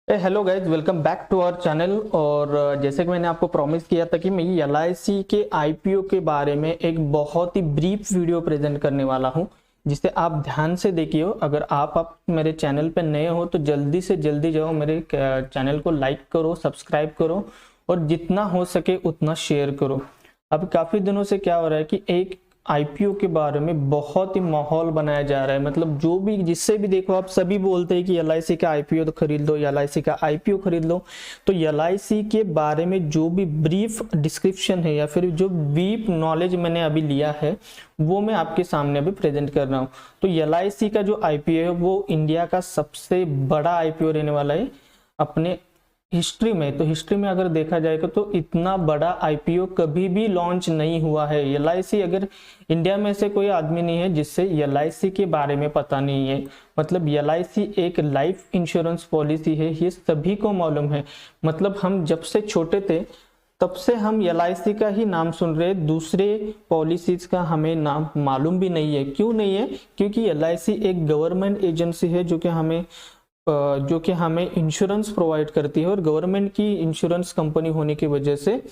Hello guys, welcome back to our channel. और जैसे कि मैंने आपको प्रॉमिस किया था कि मैं एलआईसी के आईपीओ के बारे में एक बहुत ही ब्रीफ वीडियो प्रेजेंट करने वाला हूं, जिसे आप ध्यान से देखिए। अगर आप मेरे चैनल पर नए हो तो जल्दी से जल्दी जाओ, मेरे चैनल को लाइक करो, सब्सक्राइब करो और जितना हो सके उतना शेयर करो। अब काफ़ी दिनों से क्या हो रहा है कि एक आईपीओ के बारे में बहुत ही माहौल बनाया जा रहा है। मतलब जो भी जिससे भी देखो, आप सभी बोलते हैं कि एलआईसी का आईपीओ तो खरीद लो, एलआईसी का आईपीओ खरीद लो। तो एलआईसी के बारे में जो भी ब्रीफ डिस्क्रिप्शन है या फिर जो ब्रीफ नॉलेज मैंने अभी लिया है वो मैं आपके सामने अभी प्रेजेंट कर रहा हूँ। तो एलआईसी का जो आईपीओ है वो इंडिया का सबसे बड़ा आईपीओ रहने वाला है अपने हिस्ट्री में। तो हिस्ट्री में अगर देखा जाएगा तो इतना बड़ा आईपीओ कभी भी लॉन्च नहीं हुआ है। एलआईसी, अगर इंडिया में से कोई आदमी नहीं है जिससे एलआईसी के बारे में पता नहीं है। मतलब एलआईसी एक लाइफ इंश्योरेंस पॉलिसी है, ये सभी को मालूम है। मतलब हम जब से छोटे थे तब से हम एलआईसी का ही नाम सुन रहे, दूसरे पॉलिसीज का हमें नाम मालूम भी नहीं है। क्यों नहीं है? क्योंकि एलआईसी एक गवर्नमेंट एजेंसी है जो कि हमें इंश्योरेंस प्रोवाइड करती है। और गवर्नमेंट की इंश्योरेंस कंपनी होने की वजह से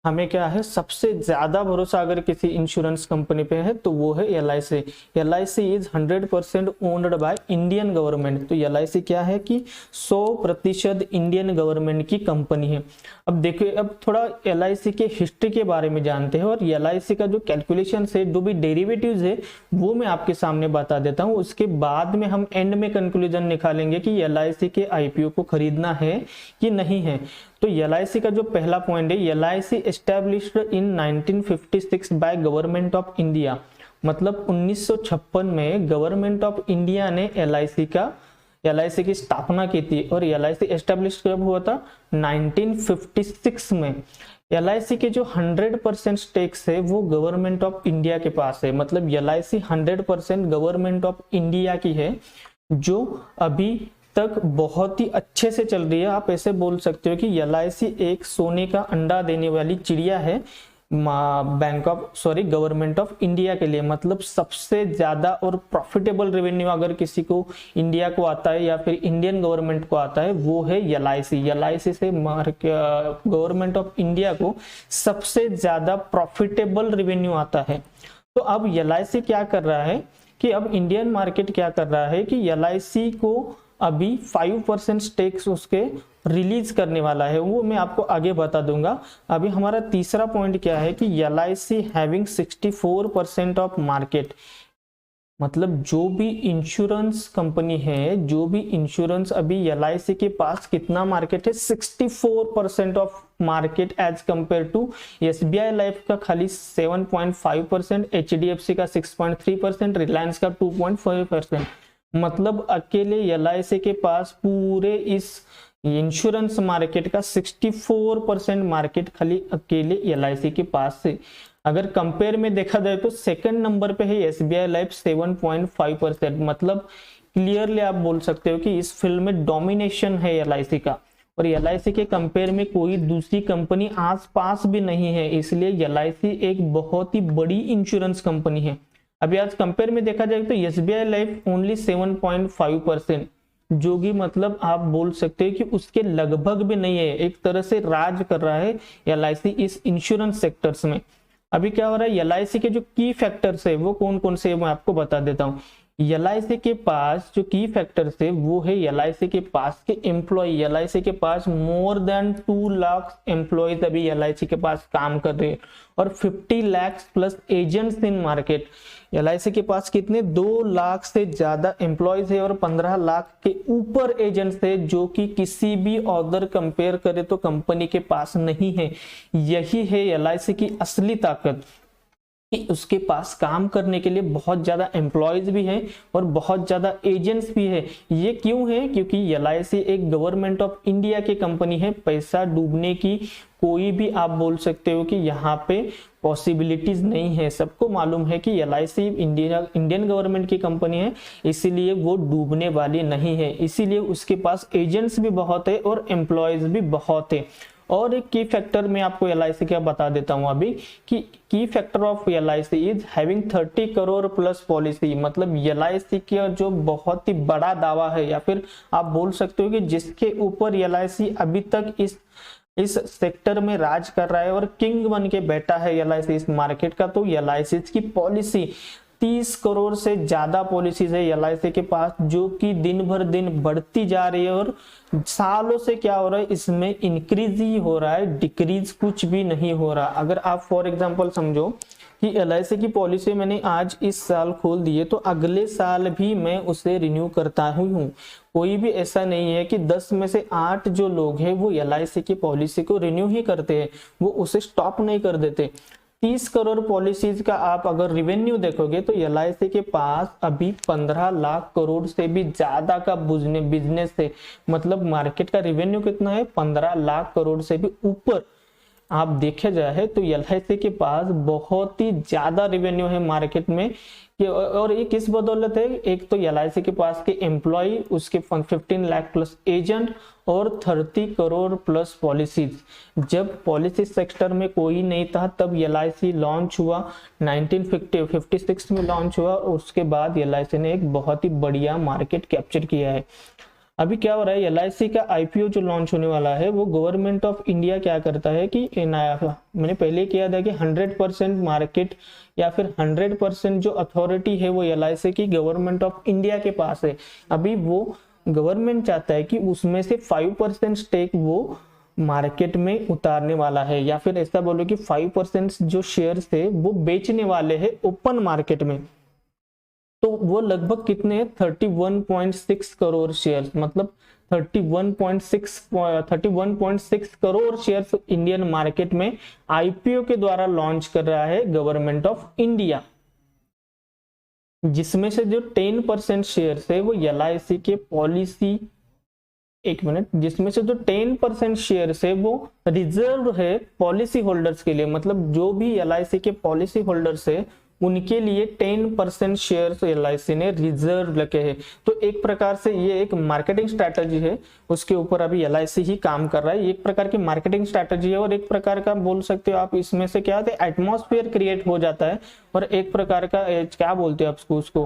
हमें क्या है, सबसे ज्यादा भरोसा अगर किसी इंश्योरेंस कंपनी पे है तो वो है LIC. LIC is 100% owned by Indian government. तो एलआईसी क्या है कि 100% इंडियन गवर्नमेंट की कंपनी है। अब देखिए, अब थोड़ा एलआईसी के हिस्ट्री के बारे में जानते हैं और एलआईसी का जो कैलकुलेशन है, जो भी डेरिवेटिव्स है वो मैं आपके सामने बता देता हूँ। उसके बाद में हम एंड में कंक्लूजन निकालेंगे कि एलआईसी के आईपीओ को खरीदना है कि नहीं है। तो एलआईसी का जो पहला पॉइंट है, LIC established in 1956 by government of India. मतलब 1956 में गवर्नमेंट ऑफ इंडिया ने एलआईसी की स्थापना की थी। और एलआईसी एस्टैब्लिश कब हुआ था? 1956 में। एलआईसी के जो 100% स्टेक्स है वो गवर्नमेंट ऑफ इंडिया के पास है। मतलब एलआईसी 100% गवर्नमेंट ऑफ इंडिया की है, जो अभी तक बहुत ही अच्छे से चल रही है। आप ऐसे बोल सकते हो कि एलआईसी एक सोने का अंडा देने वाली चिड़िया है गवर्नमेंट ऑफ इंडिया के लिए। मतलब सबसे ज्यादा और प्रॉफिटेबल रेवेन्यू अगर किसी को इंडिया को आता है या फिर इंडियन गवर्नमेंट को आता है वो है एलआईसी। एलआईसी से गवर्नमेंट ऑफ इंडिया को सबसे ज्यादा प्रॉफिटेबल रेवेन्यू आता है। तो अब एलआईसी क्या कर रहा है कि अब इंडियन मार्केट क्या कर रहा है कि एलआईसी को अभी 5% स्टेक्स उसके रिलीज करने वाला है, वो मैं आपको आगे बता दूंगा। अभी हमारा तीसरा पॉइंट क्या है कि एलआईसी हैविंग 64% ऑफ मार्केट। मतलब जो भी इंश्योरेंस कंपनी है, जो भी इंश्योरेंस, अभी एलआईसी के पास कितना मार्केट है? 64% of market as compare to SBI life का खाली 7.5%, एचडीएफसी का 6.3%, रिलायंस का 2.5%। मतलब अकेले एलआईसी के पास पूरे इस इंश्योरेंस मार्केट का 64% मार्केट खाली अकेले एलआईसी के पास है। अगर कंपेयर में देखा जाए तो सेकंड नंबर पे है एसबीआई लाइफ 7.5%। मतलब क्लियरली आप बोल सकते हो कि इस फील्ड में डोमिनेशन है एलआईसी का। और एलआईसी के कंपेयर में कोई दूसरी कंपनी आसपास भी नहीं है, इसलिए एलआईसी एक बहुत ही बड़ी इंश्योरेंस कंपनी है। अभी आज कंपेयर में देखा जाए तो एसबीआई लाइफ ओनली 7.5%, जो कि मतलब आप बोल सकते हैं कि उसके लगभग भी नहीं है। एक तरह से राज कर रहा है एलआईसी इस इंश्योरेंस सेक्टर्स में। अभी क्या हो रहा है, एलआईसी के जो की फैक्टर्स है वो कौन कौन से मैं आपको बता देता हूँ। एलआईसी के पास जो की फैक्टर्स है वो है एलआईसी के पास के एम्प्लॉय। एलआईसी के पास मोर देन 2 लाख एम्प्लॉयज अभी एलआईसी के पास काम कर रहे हैं और 50 लाख प्लस एजेंट्स इन मार्केट। एलआईसी के पास कितने? 2 लाख से ज्यादा एम्प्लॉयज है और 15 लाख के ऊपर एजेंट्स है, जो कि किसी भी अदर कंपेयर करे तो कंपनी के पास नहीं है। यही है एलआईसी की असली ताकत कि उसके पास काम करने के लिए बहुत ज्यादा एम्प्लॉयज भी हैं और बहुत ज्यादा एजेंट्स भी है। ये क्यों है? क्योंकि एलआईसी एक गवर्नमेंट ऑफ इंडिया की कंपनी है। पैसा डूबने की कोई भी आप बोल सकते हो कि यहाँ पे पॉसिबिलिटीज नहीं है। सबको मालूम है कि एलआईसी इंडियन गवर्नमेंट की कंपनी है, इसीलिए वो डूबने वाली नहीं है। इसीलिए उसके पास एजेंट्स भी बहुत है और एम्प्लॉयज भी बहुत है। और एक की फैक्टर मैं आपको LIC का बता देता हूं अभी कि की factor of LIC is having 30 crore plus policy. मतलब LIC का जो बहुत ही बड़ा दावा है, या फिर आप बोल सकते हो कि जिसके ऊपर LIC अभी तक इस सेक्टर में राज कर रहा है और किंग बन के बैठा है LIC इस मार्केट का, तो LIC की पॉलिसी 30 करोड़ से ज्यादा पॉलिसीज है LIC के पास, जो कि दिन भर दिन बढ़ती जा रही है। और सालों से क्या हो रहा है, इसमें इंक्रीज ही हो रहा है, डिक्रीज कुछ भी नहीं हो रहा। अगर आप फॉर एग्जांपल समझो कि LIC की पॉलिसी मैंने आज इस साल खोल दी है, तो अगले साल भी मैं उसे रिन्यू करता हूँ। कोई भी ऐसा नहीं है कि 10 में से 8 जो लोग हैं वो LIC की पॉलिसी को रिन्यू ही करते हैं, वो उसे स्टॉप नहीं कर देते। 30 करोड़ पॉलिसीज का आप अगर रिवेन्यू देखोगे तो LIC के पास अभी 15 लाख करोड़ से भी ज्यादा का बिजनेस है। मतलब मार्केट का रिवेन्यू कितना है, 15 लाख करोड़ से भी ऊपर आप देखे जाए तो LIC के पास बहुत ही ज्यादा रिवेन्यू है मार्केट में। और ये किस बदौलत है, एक तो LIC के पास के एम्प्लॉय, उसके 15 लाख प्लस एजेंट और 30 करोड़ प्लस पॉलिसीज। जब पॉलिसी सेक्टर में कोई नहीं था तब LIC लॉन्च हुआ, 1956 में लॉन्च हुआ, और उसके बाद LIC ने एक बहुत ही बढ़िया मार्केट कैप्चर किया है। अभी क्या हो रहा है, LIC का IPO जो लॉन्च होने वाला है, वो गवर्नमेंट ऑफ इंडिया क्या करता है कि मैंने पहले किया था कि 100% मार्केट या फिर 100% जो अथॉरिटी है वो LIC की गवर्नमेंट ऑफ इंडिया के पास है। अभी वो गवर्नमेंट चाहता है कि उसमें से 5% स्टेक वो मार्केट में उतारने वाला है, या फिर ऐसा बोलो कि 5% जो शेयर्स है वो बेचने वाले हैं ओपन मार्केट में। तो वो लगभग कितने हैं, 31.6 करोड़ शेयर्स। मतलब 31.6 करोड़ शेयर्स इंडियन मार्केट में IPO के द्वारा लॉन्च कर रहा है गवर्नमेंट ऑफ इंडिया, जिसमें से जो 10% शेयर्स है वो LIC के पॉलिसी, एक मिनट, जिसमें से जो 10% शेयर्स है वो रिजर्व है पॉलिसी होल्डर्स के लिए। मतलब जो भी LIC के पॉलिसी होल्डर्स है उनके लिए 10% शेयर्स LIC ने रिजर्व रखे हैं। तो एक प्रकार से ये एक मार्केटिंग स्ट्रैटेजी है, उसके ऊपर अभी LIC ही काम कर रहा है। एक प्रकार की मार्केटिंग स्ट्रैटेजी है, और एक प्रकार का बोल सकते हो आप इसमें से क्या होता है, एटमॉस्फेयर क्रिएट हो जाता है। और एक प्रकार का क्या बोलते हो आप उसको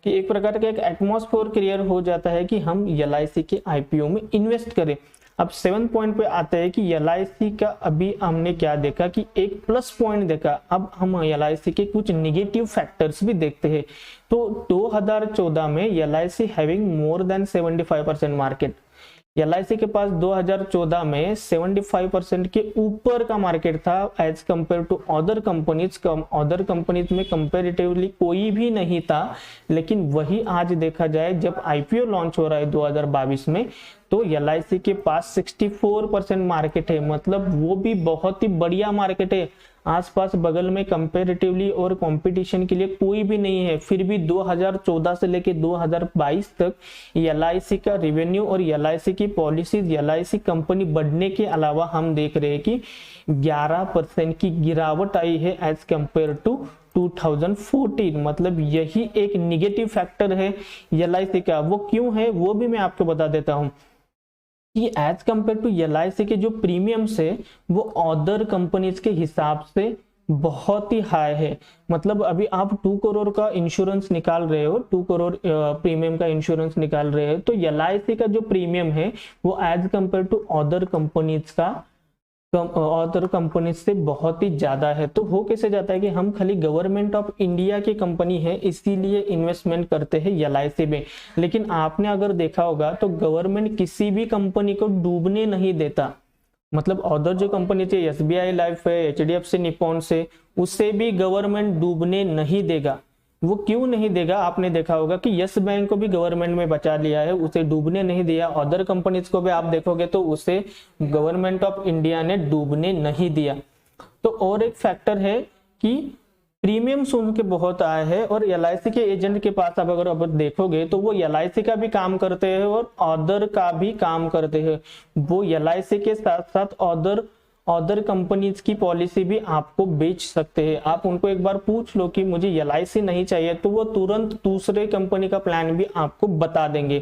कि एक प्रकार का एक एटमॉस्फेयर क्रिएट हो जाता है कि हम LIC के IPO में इन्वेस्ट करें। अब 7 पॉइंट पे आते हैं कि LIC का अभी हमने क्या देखा कि एक प्लस पॉइंट देखा। अब हम LIC के कुछ नेगेटिव फैक्टर्स भी देखते हैं। तो 2014 में LIC having more than 75% market, LIC के पास 2014 में 75% के ऊपर का मार्केट था as compare to other companies. Other companies में कंपेरेटिवली कोई भी नहीं था। लेकिन वही आज देखा जाए जब IPO लॉन्च हो रहा है 2022 में, तो LIC के पास 64% मार्केट है। मतलब वो भी बहुत ही बढ़िया मार्केट है, आसपास बगल में कंपैरेटिवली और कंपटीशन के लिए कोई भी नहीं है। फिर भी 2014 से लेके 2022 तक LIC का रेवेन्यू और LIC की पॉलिसीज, LIC कंपनी बढ़ने के अलावा हम देख रहे हैं कि 11% की गिरावट आई है एज कंपेयर टू 2014। मतलब यही एक निगेटिव फैक्टर है LIC का। वो क्यों है वो भी मैं आपको बता देता हूं कि एज कंपेयर टू LIC के जो प्रीमियम्स है वो अदर कंपनीज के हिसाब से बहुत ही हाई है। मतलब अभी आप 2 करोड़ का इंश्योरेंस निकाल रहे हो, 2 करोड़ प्रीमियम का इंश्योरेंस निकाल रहे हो, तो LIC का जो प्रीमियम है वो as compare to other companies का अदर कंपनी से बहुत ही ज्यादा है। तो हो कैसे जाता है कि हम खाली गवर्नमेंट ऑफ इंडिया की कंपनी है इसीलिए इन्वेस्टमेंट करते हैं LIC में। लेकिन आपने अगर देखा होगा तो गवर्नमेंट किसी भी कंपनी को डूबने नहीं देता। मतलब अदर जो कंपनी थी SBI लाइफ है, HDFC निप्पॉन से, उससे भी गवर्नमेंट डूबने नहीं देगा। वो क्यों नहीं देगा, आपने देखा होगा कि यस बैंक को भी गवर्नमेंट में बचा लिया है, उसे डूबने नहीं दिया। अदर कंपनीज को भी आप देखोगे तो उसे गवर्नमेंट ऑफ इंडिया ने डूबने नहीं दिया। तो और एक फैक्टर है कि प्रीमियम्स उनके बहुत आए हैं, और LIC के एजेंट के पास आप अगर देखोगे तो वो LIC का भी काम करते हैं और अदर का भी काम करते हैं। वो LIC के साथ साथ अदर कंपनीज की पॉलिसी भी आपको बेच सकते हैं। आप उनको एक बार पूछ लो कि मुझे LIC नहीं चाहिए, तो वो तुरंत दूसरे कंपनी का प्लान भी आपको बता देंगे।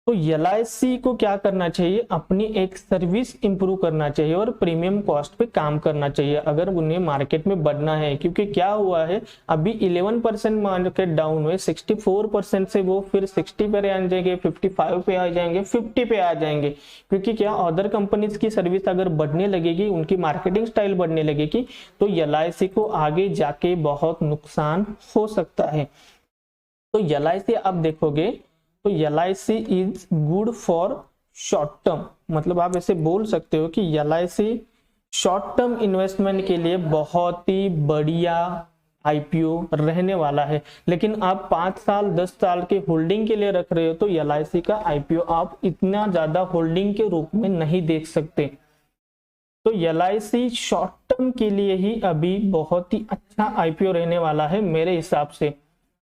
तो LIC को क्या करना चाहिए, अपनी एक सर्विस इंप्रूव करना चाहिए और प्रीमियम कॉस्ट पे काम करना चाहिए अगर उन्हें मार्केट में बढ़ना है। क्योंकि क्या हुआ है, अभी 11% मार्केट डाउन हुए, 64% से वो फिर 60 पे आ जाएंगे, 55 पे आ जाएंगे, 50 पे आ जाएंगे। क्योंकि क्या, अदर कंपनीज की सर्विस अगर बढ़ने लगेगी, उनकी मार्केटिंग स्टाइल बढ़ने लगेगी, तो LIC को आगे जाके बहुत नुकसान हो सकता है। तो LIC आप देखोगे तो LIC is good for short term, मतलब आप ऐसे बोल सकते हो कि LIC शॉर्ट टर्म इन्वेस्टमेंट के लिए बहुत ही बढ़िया IPO रहने वाला है। लेकिन आप 5 साल 10 साल के होल्डिंग के लिए रख रहे हो तो LIC का IPO आप इतना ज्यादा होल्डिंग के रूप में नहीं देख सकते। तो LIC शॉर्ट टर्म के लिए ही अभी बहुत ही अच्छा IPO रहने वाला है मेरे हिसाब से।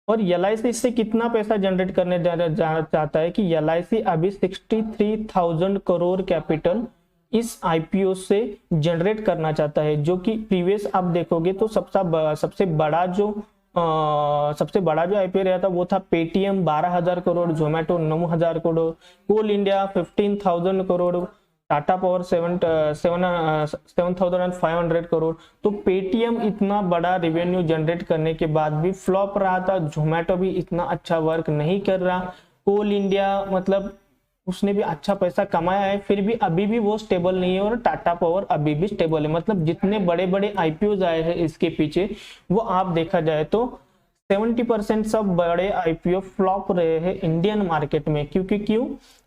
और LIC इससे कितना पैसा जनरेट करने चाहता है कि LIC अभी 63,000 करोड़ कैपिटल इस IPO से जनरेट करना चाहता है, जो कि प्रीवियस आप देखोगे तो सबसे बड़ा जो IPO रहा था वो था पेटीएम 12,000 करोड़, जोमेटो 9,000 करोड़, कोल इंडिया 15,000 करोड़, टाटा पावर 7,500 करोड़। तो पेटीएम इतना बड़ा रेवेन्यू जनरेट करने के बाद भी फ्लॉप रहा था, जोमेटो भी इतना अच्छा वर्क नहीं कर रहा, कोल इंडिया मतलब उसने भी अच्छा पैसा कमाया है फिर भी अभी भी वो स्टेबल नहीं है, और टाटा पावर अभी भी स्टेबल है। मतलब जितने बड़े बड़े IPOs आए हैं इसके पीछे, वो आप देखा जाए तो 70% सब बड़े IPO फ्लॉप रहे हैं इंडियन मार्केट में।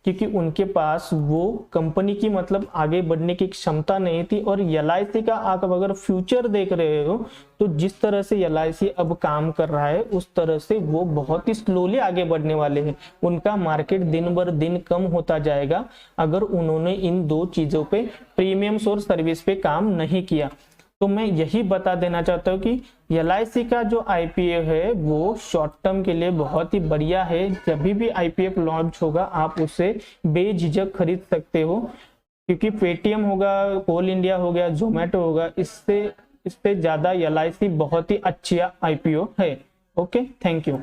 क्योंकि उनके पास वो कंपनी की मतलब आगे बढ़ने की क्षमता नहीं थी। और LIC का आप अगर फ्यूचर देख रहे हो तो जिस तरह से LIC अब काम कर रहा है उस तरह से वो बहुत ही स्लोली आगे बढ़ने वाले हैं। उनका मार्केट दिन बर दिन कम होता जाएगा अगर उन्होंने इन दो चीजों पे, प्रीमियम्स और सर्विस पे काम नहीं किया। तो मैं यही बता देना चाहता हूँ कि LIC का जो IPO है वो शॉर्ट टर्म के लिए बहुत ही बढ़िया है। जब भी IPO लॉन्च होगा आप उसे बेझिझक खरीद सकते हो, क्योंकि पेटीएम होगा, कोल इंडिया हो गया, जोमेटो होगा, इससे ज्यादा LIC बहुत ही अच्छा IPO है। Okay, thank you.